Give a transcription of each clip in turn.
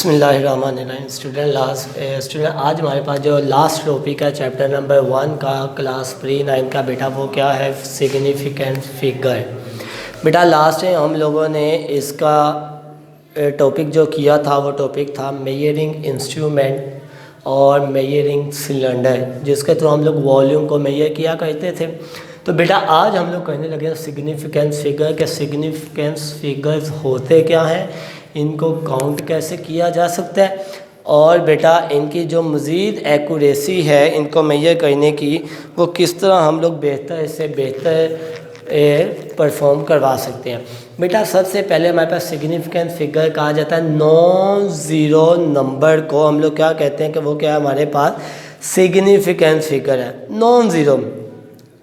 बिस्मिल्लाहिर्रहमानिर्रहीम। स्टूडेंट आज हमारे पास जो लास्ट टॉपिक है चैप्टर नंबर 1 का क्लास प्री 9 का बेटा वो क्या है, सिग्निफिकेंट फिगर। बेटा लास्ट टाइम हम लोगों ने इसका टॉपिक जो किया था वो टॉपिक था मेजरिंग इंस्ट्रूमेंट और मेजरिंग सिलेंडर, जिसके थ्रू हम लोग वॉल्यूम को मेजर किया करते थे। तो बेटा आज हम लोग कहने लगे सिग्निफिकेंस फिगर के सिग्निफिकेंस फिगर्स होते क्या हैं, इनको काउंट कैसे किया जा सकता है और बेटा इनकी जो मज़ीद एक्यूरेसी है इनको मेजर करने की वो किस तरह हम लोग बेहतर से बेहतर परफॉर्म करवा सकते हैं। बेटा सबसे पहले हमारे पास सिग्निफिकेंट फिगर कहा जाता है नॉन ज़ीरो नंबर को हम लोग क्या कहते हैं कि वो क्या है, हमारे पास सिग्निफिकेंट फिगर है नॉन ज़ीरो।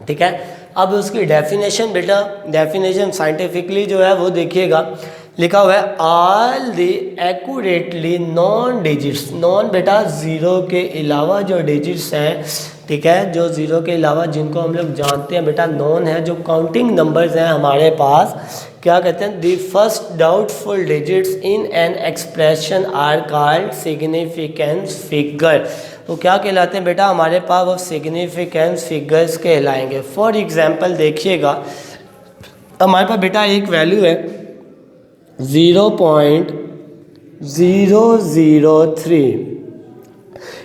ठीक है, अब उसकी डेफिनेशन बेटा डेफिनेशन साइंटिफिकली जो है वो देखिएगा, लिखा हुआ है all the accurately non digits. Non बेटा ज़ीरो के अलावा जो डिजिट्स हैं, ठीक है, जो ज़ीरो के अलावा जिनको हम लोग जानते हैं बेटा नॉन है, जो काउंटिंग नंबर्स हैं हमारे पास, क्या कहते हैं, the first doubtful digits in an expression are called significance figure. तो क्या कहलाते हैं बेटा, हमारे पास वो सिग्निफिकेंस फिगर्स कहलाएंगे। फॉर एग्जांपल देखिएगा, हमारे पास बेटा एक वैल्यू है 0.003।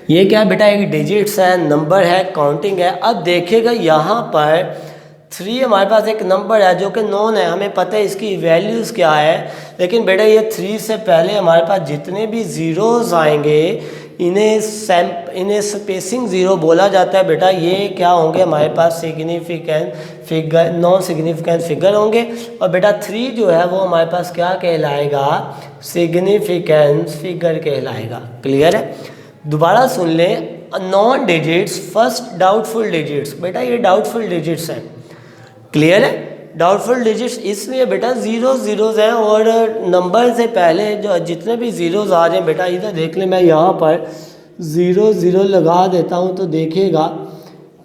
ये क्या है बेटा, एक डिजिट्स है, नंबर है, काउंटिंग है। अब देखिएगा यहाँ पर 3 हमारे पास एक नंबर है जो कि नॉन है, हमें पता है इसकी वैल्यूज़ क्या है, लेकिन बेटा ये 3 से पहले हमारे पास जितने भी ज़ीरोज़ आएंगे इन्हें स्पेसिंग ज़ीरो बोला जाता है। बेटा ये क्या होंगे, हमारे पास significant figure, non significant figure होंगे। और बेटा 3 जो है वो हमारे पास क्या कहलाएगा, सिग्निफिकेंट फिगर कहलाएगा। क्लियर है, दोबारा सुन लें, non digits first doubtful digits, बेटा ये डाउटफुल डिजिट्स हैं। क्लियर है, डाउटफुल डिजिट्स इसलिए बेटा ज़ीरोज़ हैं और नंबर से पहले जो जितने भी ज़ीरोज़ आ रहे हैं बेटा इधर देख लें, मैं यहाँ पर 0 लगा देता हूँ तो देखिएगा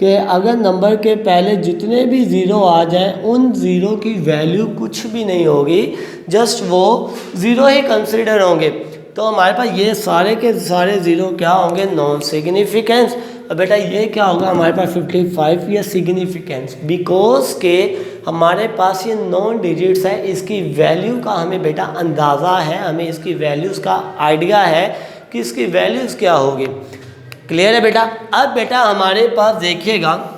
कि अगर नंबर के पहले जितने भी ज़ीरो आ जाएं उन ज़ीरो की वैल्यू कुछ भी नहीं होगी, जस्ट वो ज़ीरो ही कंसिडर होंगे। तो हमारे पास ये सारे के सारे ज़ीरो क्या होंगे, नॉन सिग्निफिकेंस। और बेटा ये क्या होगा, हमारे पास 55 ये सिग्निफिकेंस, बिकॉज के हमारे पास ये नॉन डिजिट्स है, इसकी वैल्यू का हमें बेटा अंदाज़ा है, हमें इसकी वैल्यूज़ का आइडिया है कि इसकी वैल्यूज़ क्या होगी। क्लियर है बेटा। अब बेटा हमारे पास देखिएगा,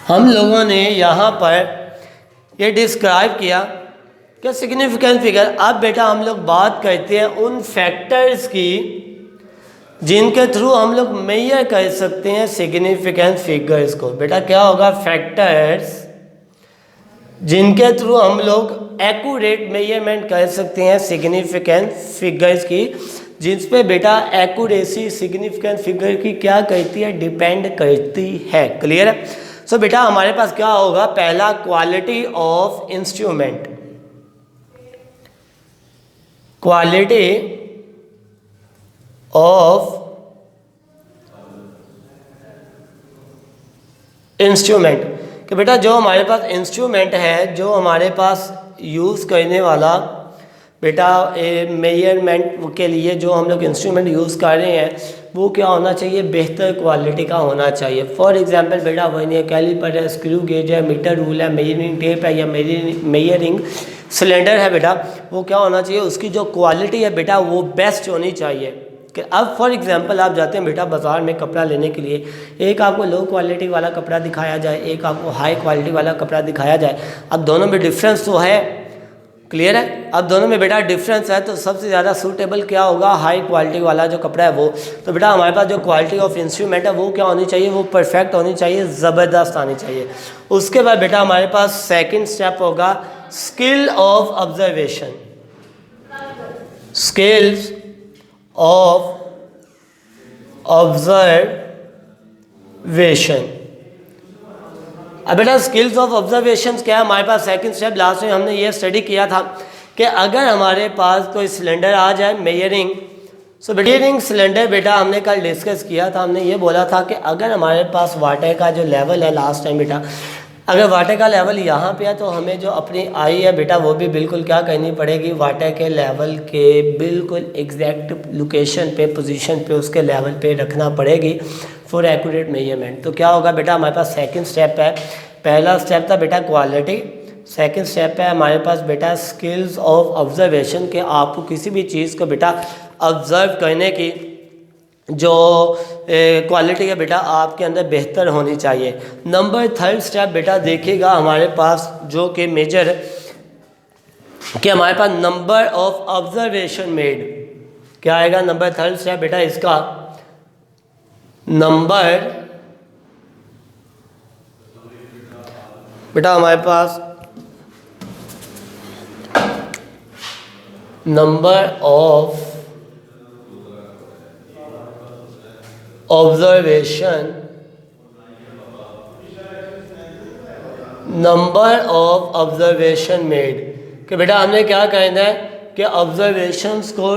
हम लोगों ने यहाँ पर ये डिस्क्राइब किया कि सिग्निफिकेंट फिगर। अब बेटा हम लोग बात करते हैं उन फैक्टर्स की जिनके थ्रू हम लोग मेजर कर सकते हैं सिग्निफिकेंट फिगर्स को। बेटा क्या होगा, फैक्टर्स जिनके थ्रू हम लोग एक्यूरेट मेजरमेंट कर सकते हैं सिग्निफिकेंट फिगर्स की, जिस पे बेटा एक्यूरेसी सिग्निफिकेंट फिगर की क्या करती है, डिपेंड करती है। क्लियर है। सो बेटा हमारे पास क्या होगा, पहला quality of instrument, quality of instrument, कि बेटा जो हमारे पास इंस्ट्रूमेंट है, जो हमारे पास यूज़ करने वाला बेटा मेजरमेंट के लिए जो हम लोग इंस्ट्रूमेंट यूज़ कर रहे हैं वो क्या होना चाहिए, बेहतर क्वालिटी का होना चाहिए। फॉर एग्जांपल बेटा वर्नियर कैलिपर है, स्क्रू गेज है, मीटर रूल है, मेजरिंग टेप है या मेजरिंग सिलेंडर है, बेटा वो क्या होना चाहिए, उसकी जो क्वालिटी है बेटा वो बेस्ट होनी चाहिए। कि अब फॉर एग्जांपल आप जाते हैं बेटा बाज़ार में कपड़ा लेने के लिए, एक आपको लो क्वालिटी वाला कपड़ा दिखाया जाए, एक आपको हाई क्वालिटी वाला कपड़ा दिखाया जाए, अब दोनों में डिफरेंस तो है। क्लियर है, अब दोनों में बेटा डिफरेंस है तो सबसे ज़्यादा सूटेबल क्या होगा, हाई क्वालिटी वाला जो कपड़ा है वो। तो बेटा हमारे पास जो क्वालिटी ऑफ इंस्ट्रूमेंट है वो क्या होनी चाहिए, वो परफेक्ट होनी चाहिए, ज़बरदस्त आनी चाहिए। उसके बाद बेटा हमारे पास सेकंड स्टेप होगा skill of observation, skills of observation. अब बेटा स्किल्स ऑफ ऑब्जर्वेशन क्या है, हमारे पास सेकंड स्टेप लास्ट में हमने ये स्टडी किया था कि अगर हमारे पास कोई सिलेंडर आ जाए मेजरिंग, सो मेजरिंग सिलेंडर बेटा हमने कल डिस्कस किया था, हमने ये बोला था कि अगर हमारे पास वाटर का जो लेवल है लास्ट टाइम बेटा अगर वाटे का लेवल यहाँ पे है तो हमें जो अपनी आई है बेटा वो भी बिल्कुल क्या करनी पड़ेगी, वाटे के लेवल के बिल्कुल एग्जैक्ट लोकेशन पे, पोजीशन पे, उसके लेवल पे रखना पड़ेगी फॉर एक्यूरेट मेजरमेंट। तो क्या होगा बेटा, हमारे पास सेकंड स्टेप है। पहला स्टेप था बेटा क्वालिटी, सेकंड स्टेप है हमारे पास बेटा स्किल्स ऑफ ऑब्जर्वेशन, के आपको किसी भी चीज़ को बेटा ऑब्जर्व करने की जो क्वालिटी है बेटा आपके अंदर बेहतर होनी चाहिए। नंबर थर्ड स्टेप बेटा देखिएगा हमारे पास जो कि मेजर कि हमारे पास नंबर ऑफ ऑब्जर्वेशन मेड, क्या आएगा नंबर थर्ड स्टेप बेटा इसका, नंबर बेटा हमारे पास number of observation, number of observation made, कि बेटा हमने क्या कहना है कि ऑब्जर्वेशंस को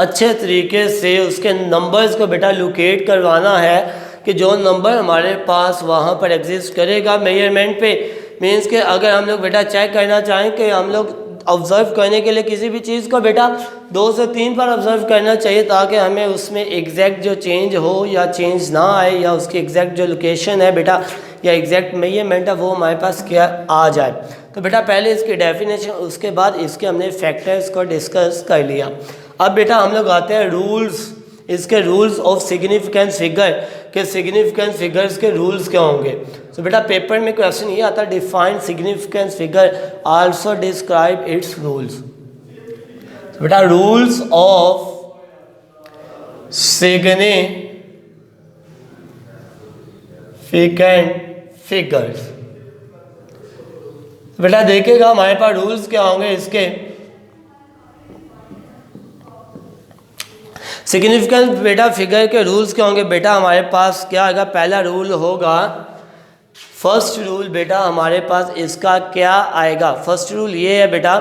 अच्छे तरीके से उसके नंबर्स को बेटा लोकेट करवाना है, कि जो नंबर हमारे पास वहाँ पर एग्जिस्ट करेगा मेजरमेंट पे, मीन्स कि अगर हम लोग बेटा चेक करना चाहें कि हम लोग ऑब्ज़र्व करने के लिए किसी भी चीज़ को बेटा 2 से 3 बार ऑब्ज़र्व करना चाहिए, ताकि हमें उसमें एग्जैक्ट जो चेंज हो या चेंज ना आए, या उसकी एग्जैक्ट जो लोकेशन है बेटा या एग्जैक्ट मेजरमेंट है वो हमारे पास क्या आ जाए। तो बेटा पहले इसकी डेफिनेशन, उसके बाद इसके हमने फैक्टर्स को डिस्कस कर लिया। अब बेटा हम लोग आते हैं रूल्स, इसके रूल्स ऑफ सिग्निफिकेंस फिगर, के सिग्निफिकेंस फिगर्स के रूल्स क्या होंगे। तो बेटा पेपर में क्वेश्चन ये आता है, define significance figure also describe it's rules. तो बेटा रूल्स ऑफ सिग्निफिकेंट फिगर्स, बेटा देखिएगा हमारे पास रूल्स क्या होंगे इसके। सिग्निफिकेंट बेटा फिगर के रूल्स क्या होंगे बेटा, हमारे पास क्या आएगा, पहला रूल होगा, फर्स्ट रूल बेटा हमारे पास इसका क्या आएगा, फर्स्ट रूल ये है बेटा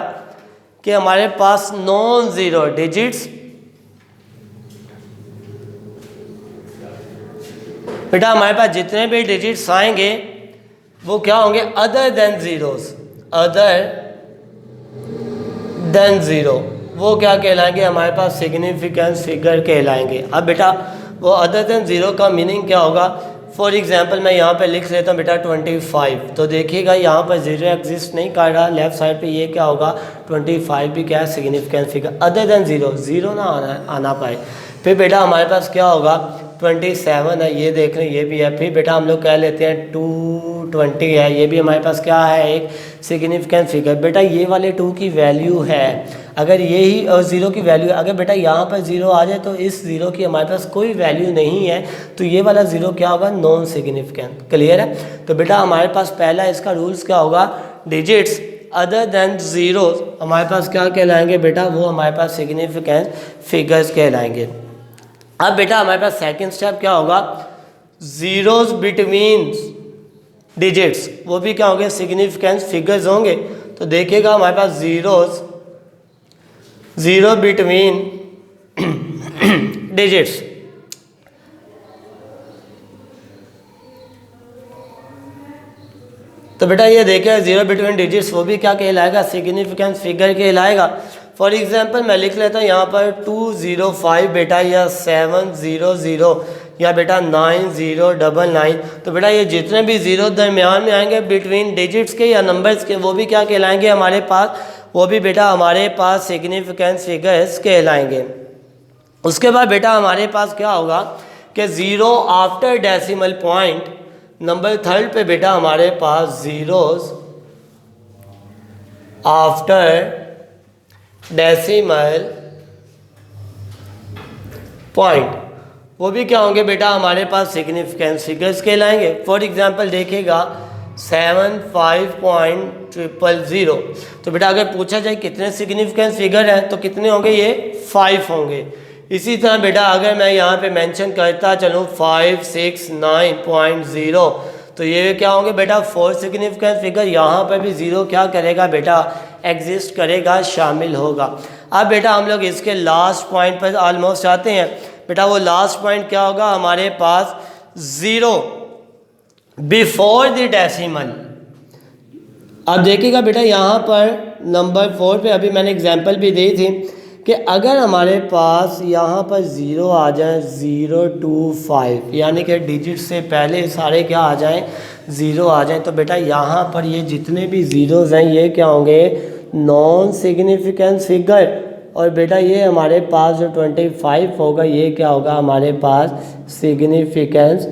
कि हमारे पास नॉन जीरो डिजिट्स, बेटा हमारे पास जितने भी डिजिट्स आएंगे वो क्या होंगे, other than zeros, other than zero, वो क्या कहलाएंगे, हमारे पास सिग्निफिकेंस फिगर कहलाएंगे। अब बेटा वो अदर देन ज़ीरो का मीनिंग क्या होगा, फॉर एग्जांपल मैं यहाँ पे लिख लेता हूँ बेटा 25, तो देखिएगा यहाँ पर ज़ीरो एग्जिस्ट नहीं कर रहा, लेफ्ट साइड पे ये क्या होगा 25 भी क्या है significance figure, other than zero, zero ना आना पाए। फिर बेटा हमारे पास क्या होगा 27 है, ये देख रहे हैं ये भी है। फिर बेटा हम लोग कह लेते हैं 220 है, ये भी हमारे पास क्या है एक सिग्निफिकेंट फिगर। बेटा ये वाले 2 की वैल्यू है, अगर यही और ज़ीरो की वैल्यू है, अगर बेटा यहाँ पर ज़ीरो आ जाए तो इस ज़ीरो की हमारे पास कोई वैल्यू नहीं है, तो ये वाला ज़ीरो क्या होगा, नॉन सिग्निफिकेंट। क्लियर है। तो बेटा हमारे पास पहला इसका रूल्स क्या होगा, डिजिट्स अदर देन ज़ीरो हमारे पास क्या कहलाएंगे बेटा, वो हमारे पास सिग्निफिकेंट फिगर्स कहलाएंगे। अब बेटा हमारे पास सेकंड स्टेप क्या होगा, ज़ीरोस बिटवीन डिजिट्स, वो भी क्या होंगे सिग्निफिकेंस फिगर्स होंगे। तो देखिएगा हमारे पास ज़ीरो बिटवीन डिजिट्स, तो बेटा ये देखिए ज़ीरो बिटवीन डिजिट्स वो भी क्या कहलाएगा, सिग्निफिकेंस फिगर कहलाएगा। फॉर एग्जांपल मैं लिख लेता हूँ यहाँ पर 205 बेटा, या 700 या बेटा 9099। तो बेटा ये जितने भी ज़ीरो दरमियान में आएंगे बिटवीन डिजिट्स के या नंबर्स के, वो भी क्या कहलाएंगे हमारे पास, वो भी बेटा हमारे पास सिग्निफिकेंस फिगर्स कहलाएंगे। उसके बाद बेटा हमारे पास क्या होगा कि zero after decimal point, number third पे बेटा हमारे पास ज़ीरोस आफ्टर डेसिमल पॉइंट, वो भी क्या होंगे बेटा हमारे पास सिग्निफिकेंस फिगर्स कहलाएंगे। फॉर एग्जांपल देखिएगा 75.000, तो बेटा अगर पूछा जाए कितने सिग्निफिकेंस फिगर हैं तो कितने होंगे, ये 5 होंगे। इसी तरह बेटा अगर मैं यहाँ पे मेंशन करता चलूँ 569.0, तो ये क्या होंगे बेटा 4 सिग्निफिकेंस फिगर, यहाँ पर भी ज़ीरो क्या करेगा बेटा एग्जिस्ट करेगा, शामिल होगा। अब बेटा हम लोग इसके लास्ट पॉइंट पर ऑलमोस्ट आते हैं। बेटा वो लास्ट पॉइंट क्या होगा हमारे पास, ज़ीरो बिफोर द डेसिमल, अब देखिएगा बेटा यहाँ पर नंबर 4 पे अभी मैंने एग्जांपल भी दी थी कि अगर हमारे पास यहाँ पर 0 आ जाए 0 2 5 यानी कि डिजिट से पहले सारे क्या आ जाएं 0 आ जाएं, तो बेटा यहाँ पर ये जितने भी ज़ीरोज़ हैं ये क्या होंगे नॉन सिग्निफिकेंट फिगर। और बेटा ये हमारे पास जो 25 होगा ये क्या होगा हमारे पास सिग्निफिकेंस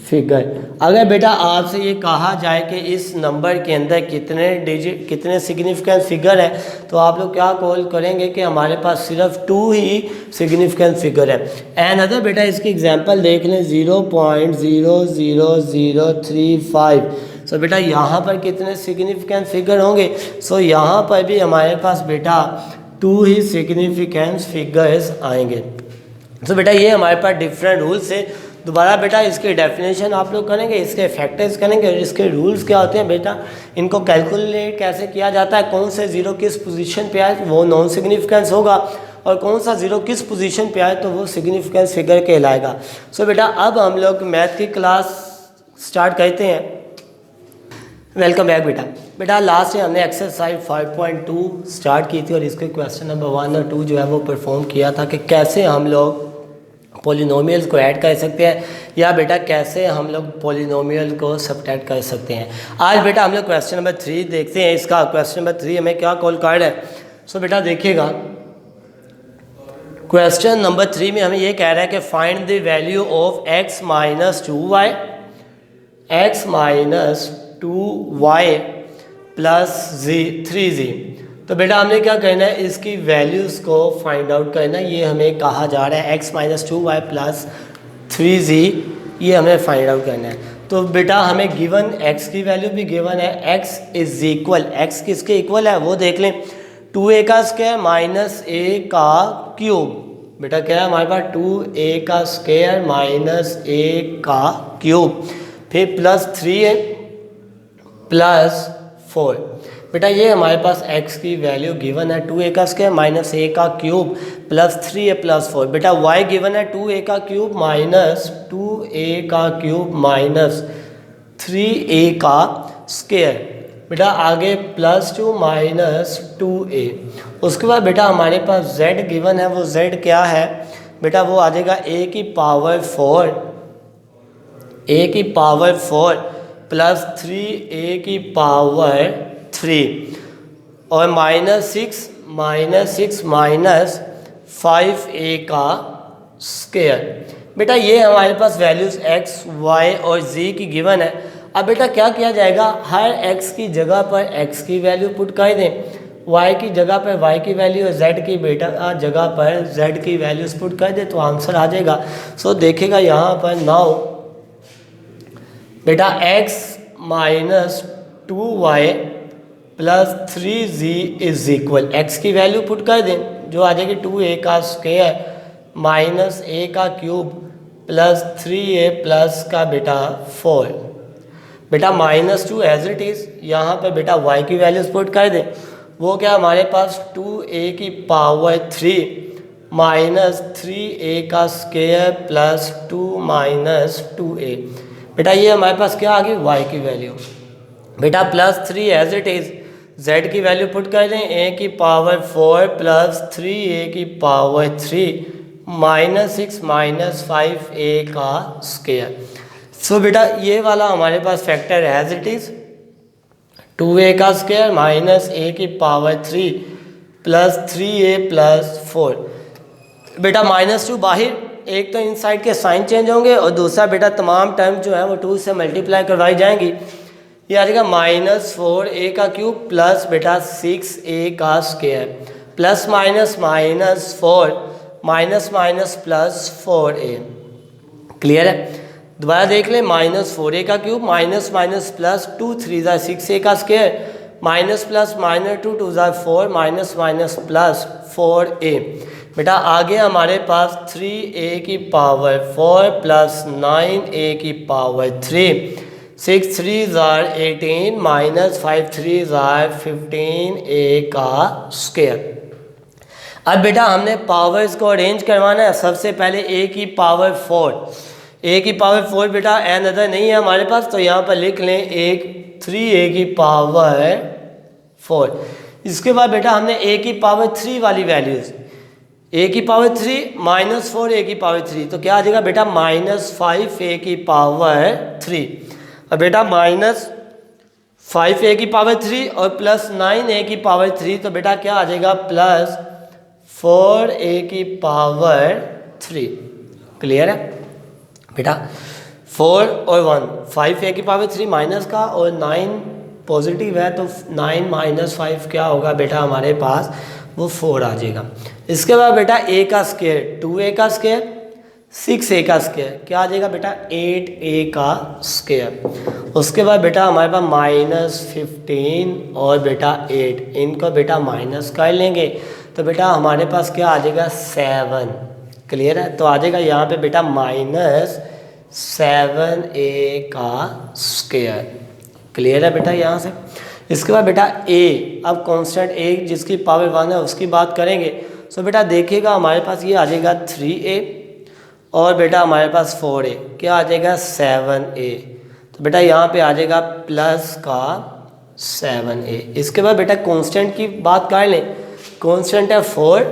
फिगर। अगर बेटा आपसे ये कहा जाए कि इस नंबर के अंदर कितने डिजिट कितने सिग्निफिकेंट फिगर है तो आप लोग क्या कॉल करेंगे कि हमारे पास सिर्फ 2 ही सिग्निफिकेंट फिगर है। एंड अदर बेटा इसकी एग्जांपल देख लें 0.00035। सो बेटा यहाँ पर कितने सिग्निफिकेंट फिगर होंगे। सो यहाँ पर भी हमारे पास बेटा 2 ही सिग्निफिकेंट फिगर्स आएंगे। सो बेटा ये हमारे पास डिफरेंट रूल्स है। दोबारा बेटा इसके डेफिनेशन आप लोग करेंगे, इसके फैक्टर्स करेंगे और इसके रूल्स क्या होते हैं बेटा, इनको कैलकुलेट कैसे किया जाता है, कौन से ज़ीरो किस पोजीशन पे आए वो नॉन सिग्निफिकेंस होगा और कौन सा ज़ीरो किस पोजीशन पे आए तो वो सिग्निफिकेंस फिगर कहलाएगा। सो बेटा अब हम लोग मैथ की क्लास स्टार्ट करते हैं। वेलकम बैक बेटा लास्ट में हमने एक्सरसाइज 5.2 स्टार्ट की थी और इसके क्वेश्चन नंबर 1 और 2 जो है वो परफॉर्म किया था कि कैसे हम लोग पॉलिनोमियल्स को ऐड कर सकते हैं या बेटा कैसे हम लोग पॉलिनोमियल को सब्ट्रैक्ट कर सकते हैं। आज बेटा हम लोग क्वेश्चन नंबर 3 देखते हैं। इसका क्वेश्चन नंबर 3 हमें क्या कॉल कर रहा है। सो बेटा देखिएगा क्वेश्चन नंबर 3 में हमें ये कह रहा है कि find the value of x minus 2y plus 3z। तो बेटा हमने क्या करना है इसकी वैल्यूज़ को फाइंड आउट करना है। ये हमें कहा जा रहा है x minus 2y plus 3z, ये हमें फाइंड आउट करना है। तो बेटा हमें गिवन x की वैल्यू भी गिवन है, x इज इक्वल, x किसके इक्वल है वो देख लें 2a का स्क्वायर माइनस a का क्यूब। बेटा क्या है हमारे पास 2a का स्क्वायर माइनस a का क्यूब, फिर प्लस 3a प्लस 4। बेटा ये हमारे पास x की वैल्यू गिवन है 2a का स्क्वायर माइनस a का क्यूब प्लस 3a प्लस 4। बेटा y गिवन है 2a का क्यूब माइनस 2a का क्यूब माइनस 3a का स्क्वायर। बेटा आगे प्लस 2 माइनस 2a। उसके बाद बेटा हमारे पास z गिवन है, वो z क्या है बेटा वो आ जाएगा a की पावर 4 प्लस 3a की पावर 3 और माइनस 6 माइनस 5a का स्क्वायर। बेटा ये हमारे पास वैल्यूज़ x, y और z की गिवन है। अब बेटा क्या किया जाएगा, हर x की जगह पर x की वैल्यू पुट कर दें, y की जगह पर y की वैल्यू और z की बेटा जगह पर z की वैल्यूज़ पुट कर दे तो आंसर आ जाएगा। सो देखेगा यहाँ पर नाउ बेटा x minus 2y plus 3z is equal, x की वैल्यू पुट कर दें जो आ जाएगी 2a का स्क्वायर माइनस a का क्यूब प्लस 3a प्लस का बेटा 4। बेटा माइनस 2 एज इट इज़, यहाँ पर बेटा y की वैल्यूज पुट कर दें, वो क्या हमारे पास 2a की पावर 3 माइनस 3a का स्क्वायर प्लस 2 माइनस 2a। बेटा ये हमारे पास क्या आ गई y की वैल्यू। बेटा plus 3 as it is, z की वैल्यू पुट कर दें a की पावर 4 प्लस 3a की पावर 3 माइनस 6 माइनस 5a का स्क्वायर। सो बेटा ये वाला हमारे पास factor as it is 2a का स्क्वायर माइनस a की पावर 3 प्लस 3a प्लस 4। बेटा माइनस 2 बाहर, एक तो इनसाइड के साइन चेंज होंगे और दूसरा बेटा तमाम टर्म जो है वो 2 से मल्टीप्लाई करवाई जाएंगी। ये आ जाएगा माइनस 4a का क्यूब प्लस बेटा 6a का square plus minus minus 4 minus minus plus 4a। Clear है। दोबारा देख लें माइनस 4a का क्यूब माइनस माइनस प्लस 2 3 ज़ा 6a का स्क्वायर माइनस प्लस माइनस 2 2 ज़ा 4 माइनस माइनस प्लस 4a। बेटा आगे हमारे पास 3a की पावर 4 प्लस 9a की पावर 3 6 3 ज़ार 18 माइनस 5 3 ज़ार 15a का स्क्वायर। अब बेटा हमने पावर्स को अरेंज करवाना है। सबसे पहले a की पावर 4 बेटा एन अदर नहीं है हमारे पास, तो यहाँ पर लिख लें एक 3a की पावर 4। इसके बाद बेटा हमने a की पावर 3 वाली वैल्यूज़, a की पावर 3 माइनस 4 a की पावर 3, तो क्या आ जाएगा बेटा -5 a की पावर 3। और बेटा -5 a की पावर 3 और प्लस 9 a की पावर 3, तो बेटा क्या आ जाएगा +4 a की पावर 3। क्लियर है बेटा? 4 और 1, 5 a की पावर 3 माइनस का और 9 पॉजिटिव है, तो 9 माइनस 5 क्या होगा बेटा हमारे पास, वो 4 आ जाएगा। इसके बाद बेटा a का स्क्वायर 2a का स्क्वायर 6a का स्क्वायर क्या आ जाएगा बेटा 8a का स्क्वायर। उसके बाद बेटा हमारे पास -15 और बेटा 8, इनको बेटा माइनस कर लेंगे तो बेटा हमारे पास क्या आ जाएगा 7। क्लियर है? तो आ जाएगा यहाँ पे बेटा -7a का स्क्वायर। क्लियर है बेटा यहाँ से? इसके बाद बेटा a, अब कांस्टेंट a जिसकी पावर 1 है उसकी बात करेंगे। सो बेटा देखिएगा हमारे पास ये आ जाएगा 3a और बेटा हमारे पास 4a, क्या आ जाएगा 7a। तो बेटा यहाँ पे आ जाएगा प्लस का 7a। इसके बाद बेटा कांस्टेंट की बात कर लें, कांस्टेंट है 4,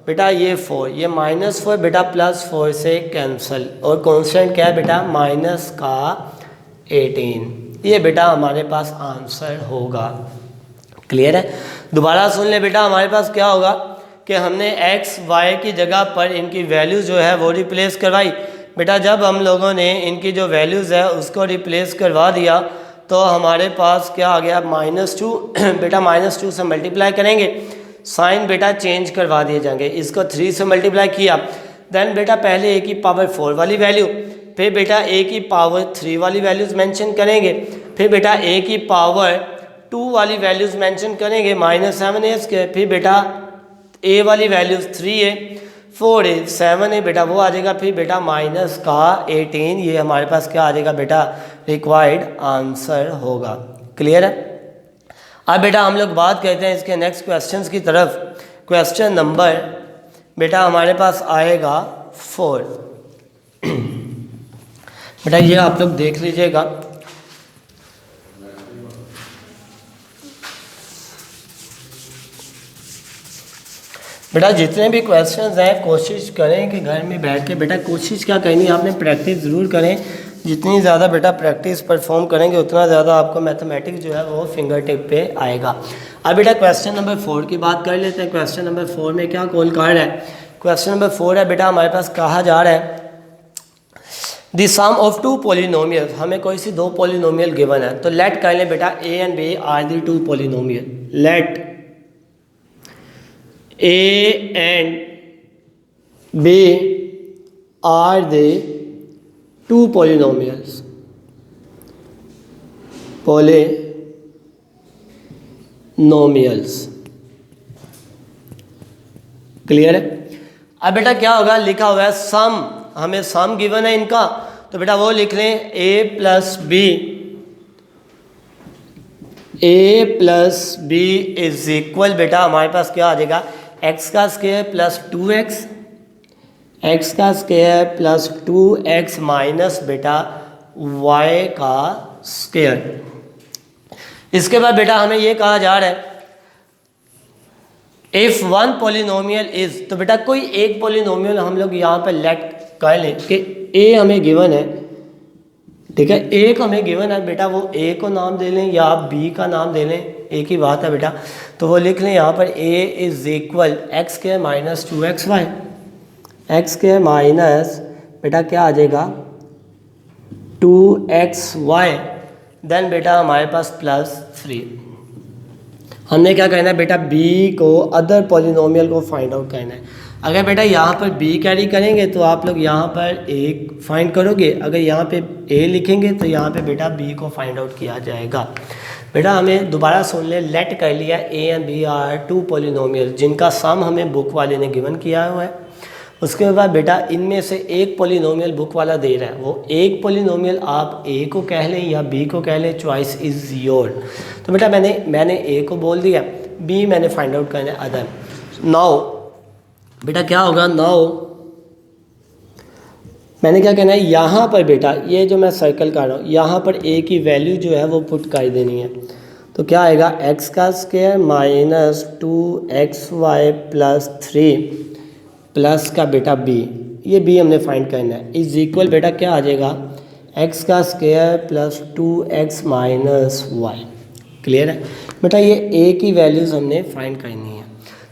बेटा ये 4, ये -4 बेटा +4 से कैंसिल, और कांस्टेंट क्या है बेटा माइनस का 18। ये बेटा हमारे पास आंसर होगा। क्लियर है? दोबारा सुन ले बेटा, हमारे पास क्या होगा कि हमने x y की जगह पर इनकी वैल्यूज़ जो है वो रिप्लेस करवाई। बेटा जब हम लोगों ने इनकी जो वैल्यूज़ है उसको रिप्लेस करवा दिया तो हमारे पास क्या आ गया -2। बेटा -2 से मल्टीप्लाई करेंगे, साइन बेटा चेंज करवा दिए जाएंगे। इसको 3 से मल्टीप्लाई किया, देन बेटा पहले a की पावर 4 वाली वैल्यू, फिर बेटा a की पावर 3 वाली वैल्यूज़ मेंशन करेंगे, फिर बेटा a की पावर 2 वाली वैल्यूज़ मेंशन करेंगे -7a स्क्वायर, फिर बेटा a वाली वैल्यूज़ 3a 4a 7a बेटा वो आ जाएगा, फिर बेटा माइनस का 18। ये हमारे पास क्या आ जाएगा बेटा रिक्वायर्ड आंसर होगा। क्लियर है? अब बेटा हम लोग बात करते हैं इसके नेक्स्ट क्वेश्चंस की तरफ। क्वेश्चन नंबर बेटा हमारे पास आएगा 4। बेटा ये आप लोग देख लीजिएगा। बेटा जितने भी क्वेश्चंस हैं कोशिश करें कि घर में बैठ के बेटा कोशिश क्या करनी है आपने प्रैक्टिस ज़रूर करें। जितनी ज़्यादा बेटा प्रैक्टिस परफॉर्म करेंगे उतना ज़्यादा आपको मैथमेटिक्स जो है वो फिंगर टिप पे आएगा। अब बेटा क्वेश्चन नंबर 4 की बात कर लेते हैं। क्वेश्चन नंबर 4 में क्या कॉल कर रहा है? क्वेश्चन नंबर 4 है बेटा हमारे पास कहा जा रहा है द सम ऑफ 2 पोलिनोमियल, हमें कोई सी 2 पोलिनोमियल गिवन है। तो लेट कर लें बेटा a and b are the 2 polynomial. Let a and b are the 2 polynomials. Clear है? अब बेटा क्या होगा, लिखा हुआ है सम, हमें सम गिवन है इनका, तो बेटा वो लिख लें a plus b is equal, बेटा हमारे पास क्या आ जाएगा x का स्क्वायर प्लस 2x, x का स्क्वायर प्लस 2x माइनस बेटा y का स्क्वायर। इसके बाद बेटा हमें ये कहा जा रहा है इफ वन पोलिनोमियल इज, तो बेटा कोई एक पोलिनोमियल हम लोग यहाँ पर लेट कर लें कि a हमें गिवन है, ठीक है, a को हमें गिवन है बेटा, वो a को नाम दे लें या आप b का नाम दे लें, एक ही बात है बेटा। तो वो लिख लें यहाँ पर a is equal x square minus 2xy, x square minus बेटा क्या आ जाएगा 2xy, देन बेटा हमारे पास प्लस 3। हमने क्या करना है बेटा b को अदर पॉलिनोमियल को फाइंड आउट करना है। अगर बेटा यहाँ पर b कैरी करेंगे तो आप लोग यहाँ पर a फाइंड करोगे, अगर यहाँ पे a लिखेंगे तो यहाँ पे बेटा b को फाइंड आउट किया जाएगा। बेटा हमें दोबारा सुन ले, लेट कर लिया a and b are 2 polynomial जिनका सम हमें बुक वाले ने गिवन किया हुआ है। उसके बाद बेटा इनमें से एक पोलिनोमियल बुक वाला दे रहा है, वो एक पोलिनोमियल आप a को कह लें या b को कह लें, चॉइस इज़ योर। तो बेटा मैंने a को बोल दिया, b मैंने फाइंड आउट करना है अदर। नाउ बेटा क्या होगा, नाउ मैंने क्या कहना है यहाँ पर बेटा ये जो मैं सर्कल कर रहा हूँ यहाँ पर a की वैल्यू जो है वो पुट कर देनी है। तो क्या आएगा x का square minus 2xy plus 3 plus का बेटा b, ये b हमने फाइंड करना है, इज इक्वल बेटा क्या आ जाएगा x का square plus 2x minus Y. Clear है बेटा, ये a की वैल्यूज़ हमने फाइंड करनी है।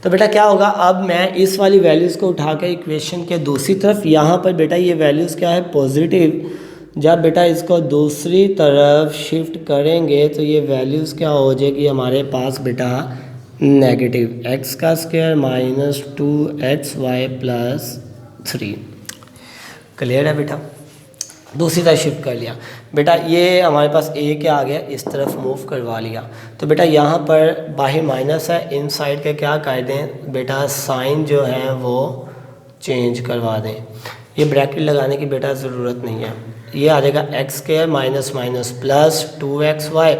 तो बेटा क्या होगा, अब मैं इस वाली वैल्यूज़ को उठा कर इक्वेशन के दूसरी तरफ, यहाँ पर बेटा ये वैल्यूज़ क्या है पॉजिटिव, जब बेटा इसको दूसरी तरफ शिफ्ट करेंगे तो ये वैल्यूज़ क्या हो जाएगी हमारे पास बेटा नेगेटिव, x का square minus 2xy plus 3। Clear है बेटा, दूसरी तरफ शिफ्ट कर लिया बेटा, ये हमारे पास a क्या आ गया, इस तरफ मूव करवा लिया। तो बेटा यहाँ पर बाहर माइनस है, इन साइड के क्या कर दें बेटा साइन जो है वो चेंज करवा दें, ये ब्रैकेट लगाने की बेटा ज़रूरत नहीं है। ये आ जाएगा x square minus minus plus 2xy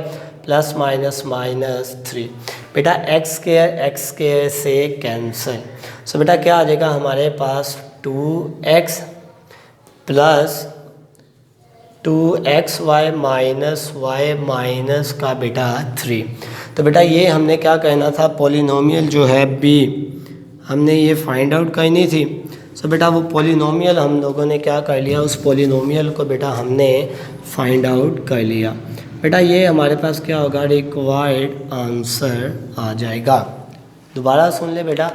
plus minus minus 3। बेटा एक्स स्क्वायर से कैंसिल, सो बेटा क्या आ जाएगा हमारे पास 2x plus 2xy minus y minus का बेटा 3। तो बेटा ये हमने क्या कहना था, पॉलिनोमियल जो है b हमने ये फाइंड आउट करनी थी। सो बेटा वो पॉलिनोमियल हम लोगों ने क्या कर लिया, उस पॉलिनोमियल को बेटा हमने फाइंड आउट कर लिया। बेटा ये हमारे पास क्या होगा, रिक्वायर्ड आंसर आ जाएगा। दोबारा सुन ले बेटा,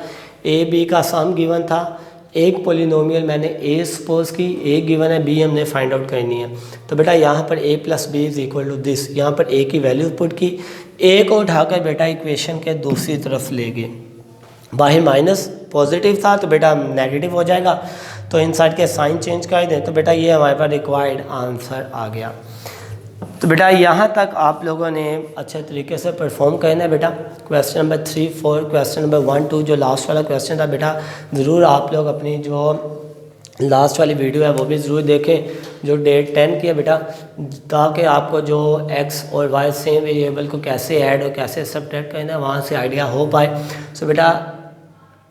ए बी का सम गिवन था, एक पॉलिनोमियल मैंने a सपोज की, a गिवन है, b हमने फाइंड आउट करनी है। तो बेटा यहाँ पर a plus B is equal to this, यहाँ पर a की वैल्यू पुट की, a को उठाकर बेटा इक्वेशन के दूसरी तरफ ले गए, बाहर माइनस पॉजिटिव था तो बेटा नेगेटिव हो जाएगा, तो इन साइड के साइन चेंज कर दें, तो बेटा ये हमारे पास रिक्वायर्ड आंसर आ गया। तो बेटा यहाँ तक आप लोगों ने अच्छे तरीके से परफॉर्म करना है बेटा। क्वेश्चन नंबर 3, 4, क्वेश्चन नंबर 1, 2 जो लास्ट वाला क्वेश्चन था बेटा, ज़रूर आप लोग अपनी जो लास्ट वाली वीडियो है वो भी ज़रूर देखें, जो डेट 10 की है बेटा, ताकि आपको जो x और y सेम वेरिएबल को कैसे ऐड और कैसे सब्ट्रैक्ट करना है वहाँ से आइडिया हो पाए। सो बेटा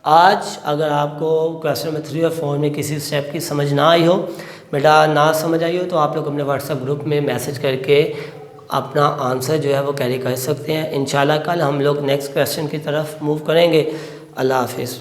आज अगर आपको क्वेश्चन नंबर 3 और 4 में किसी स्टेप की समझ ना आई हो बेटा, ना समझ आई हो, तो आप लोग अपने व्हाट्सएप ग्रुप में मैसेज करके अपना आंसर जो है वो कैरी कर सकते हैं। इंशाल्लाह कल हम लोग नेक्स्ट क्वेश्चन की तरफ मूव करेंगे। अल्लाह हाफिज़।